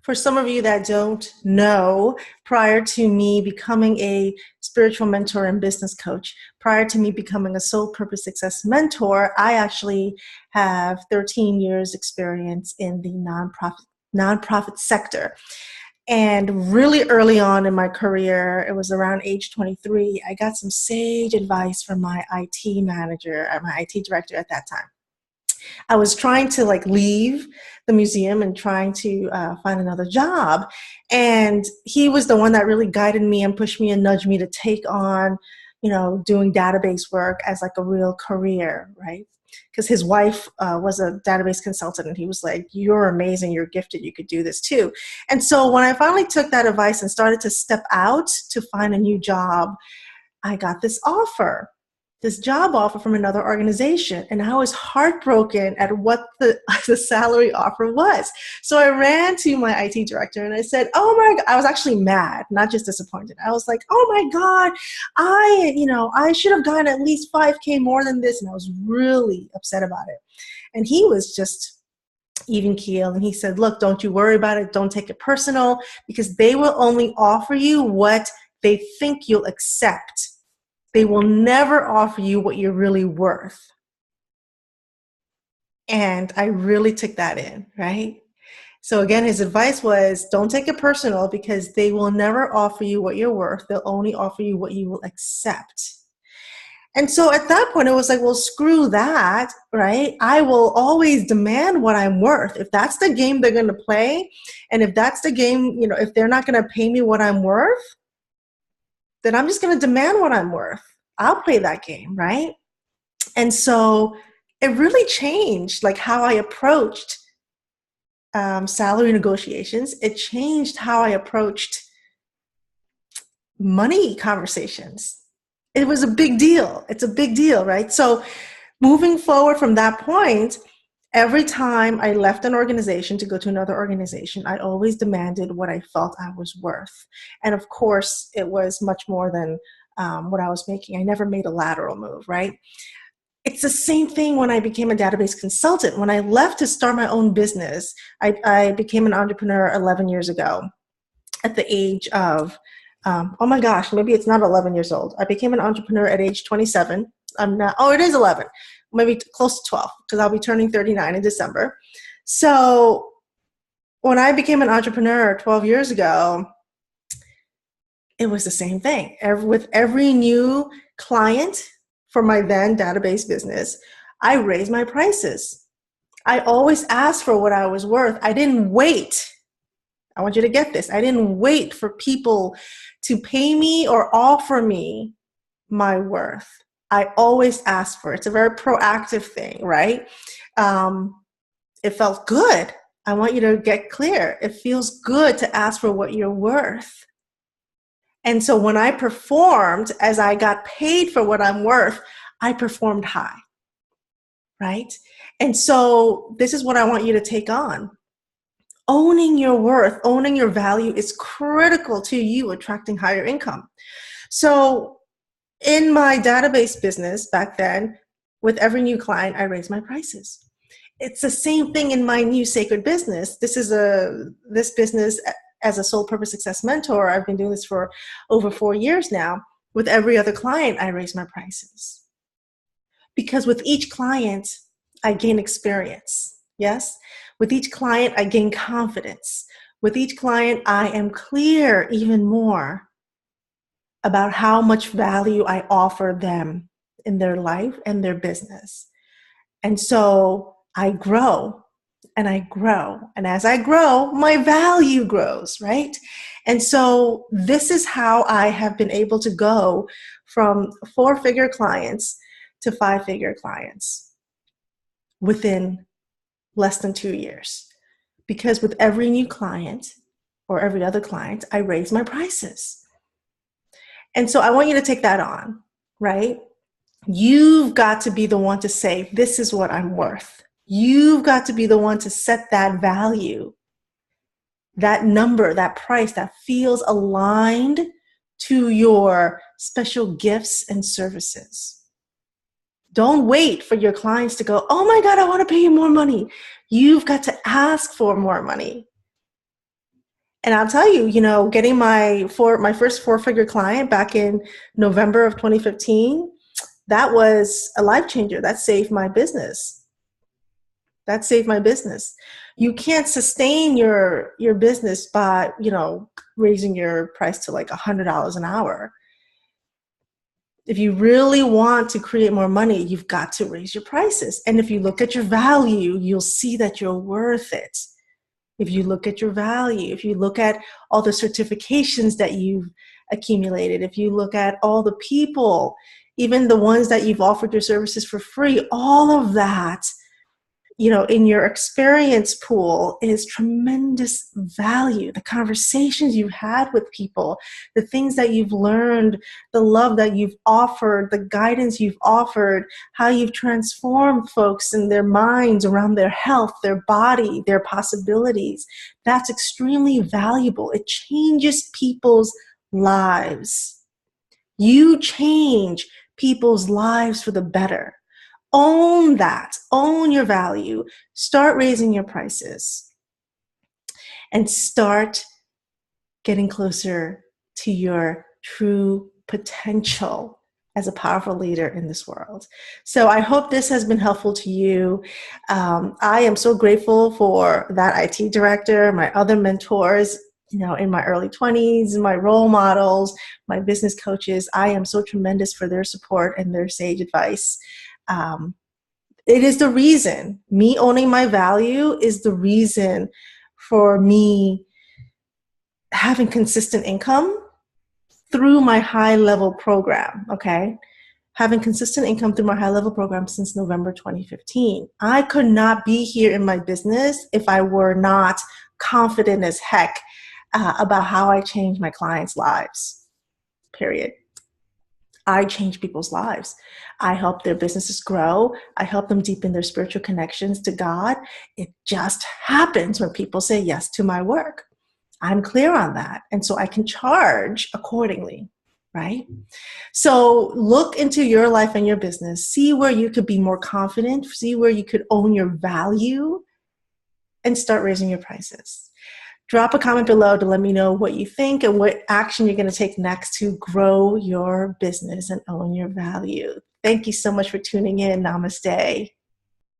For some of you that don't know, prior to me becoming a spiritual mentor and business coach, prior to me becoming a soul purpose success mentor, I actually have 13 years experience in the nonprofit sector. And really early on in my career, it was around age 23, I got some sage advice from my IT manager, my IT director at that time. I was trying to leave the museum and trying to find another job. And he was the one that really guided me and pushed me and nudged me to take on, doing database work as a real career, right? Because his wife was a database consultant, and he was like, you're amazing, you're gifted, you could do this too. And so when I finally took that advice and started to step out to find a new job, I got this job offer from another organization. And I was heartbroken at what the salary offer was. So I ran to my IT director and I said, oh my God, I was actually mad, not just disappointed. I was like, oh my God, I should have gotten at least 5K more than this. And I was really upset about it. And he was just even keel. And he said, look, don't you worry about it. Don't take it personal, because they will only offer you what they think you'll accept. They will never offer you what you're really worth. And I really took that in, right? So again, his advice was, don't take it personal, because they will never offer you what you're worth. They'll only offer you what you will accept. And so at that point, it was like, well, screw that, right? I will always demand what I'm worth. If that's the game they're going to play, and if that's the game, if they're not going to pay me what I'm worth, then I'm just going to demand what I'm worth. I'll play that game, right? And so it really changed how I approached salary negotiations. It changed how I approached money conversations. It was a big deal. It's a big deal, right? So moving forward from that point, every time I left an organization to go to another organization, I always demanded what I felt I was worth. And of course, it was much more than what I was making. I never made a lateral move, right? It's the same thing when I became a database consultant. When I left to start my own business, I became an entrepreneur 11 years ago at the age of, oh my gosh, maybe it's not 11 years old. I became an entrepreneur at age 27. I'm not, it is 11. Maybe close to 12, because I'll be turning 39 in December. So when I became an entrepreneur 12 years ago, it was the same thing. With every new client for my then database business, I raised my prices. I always asked for what I was worth. I didn't wait. I want you to get this. I didn't wait for people to pay me or offer me my worth. I always ask for it. It's a very proactive thing, right? It felt good. I want you to get clear. It feels good to ask for what you're worth. And so when I performed, as I got paid for what I'm worth, I performed high, right? And so this is what I want you to take on. Owning your worth, owning your value is critical to you attracting higher income. So in my database business back then, with every new client, I raised my prices. It's the same thing in my new sacred business. This business as a soul purpose success mentor, I've been doing this for over 4 years now. With every other client, I raise my prices. Because with each client, I gain experience. Yes? With each client, I gain confidence. With each client, I am clear even more about how much value I offer them in their life and their business. And so I grow and I grow. And as I grow, my value grows, right? And so this is how I have been able to go from 4-figure clients to 5-figure clients within less than 2 years. Because with every new client or every other client, I raise my prices. And so I want you to take that on, right? You've got to be the one to say, this is what I'm worth. You've got to be the one to set that value, that number, that price that feels aligned to your special gifts and services. Don't wait for your clients to go, oh my God, I want to pay you more money. You've got to ask for more money. And I'll tell you, getting my first four-figure client back in November of 2015, that was a life changer. That saved my business. You can't sustain your business by, raising your price to like $100 an hour. If you really want to create more money, you've got to raise your prices. And if you look at your value, you'll see that you're worth it. If you look at your value, if you look at all the certifications that you've accumulated, if you look at all the people, even the ones that you've offered your services for free, all of that, in your experience pool is tremendous value. The conversations you've had with people, the things that you've learned, the love that you've offered, the guidance you've offered, how you've transformed folks in their minds around their health, their body, their possibilities. That's extremely valuable. It changes people's lives. You change people's lives for the better. Own that. Own your value. Start raising your prices and start getting closer to your true potential as a powerful leader in this world. So I hope this has been helpful to you. I am so grateful for that IT director, my other mentors, in my early 20s, my role models, my business coaches. I am so tremendous for their support and their sage advice. It is the reason, me owning my value is the reason for me having consistent income through my high-level program, okay? Having consistent income through my high-level program since November 2015. I could not be here in my business if I were not confident as heck about how I change my clients' lives, period. I change people's lives. I help their businesses grow. I help them deepen their spiritual connections to God. It just happens when people say yes to my work. I'm clear on that. And so I can charge accordingly, right? So look into your life and your business. See where you could be more confident. See where you could own your value and start raising your prices. Drop a comment below to let me know what you think and what action you're going to take next to grow your business and own your value. Thank you so much for tuning in. Namaste.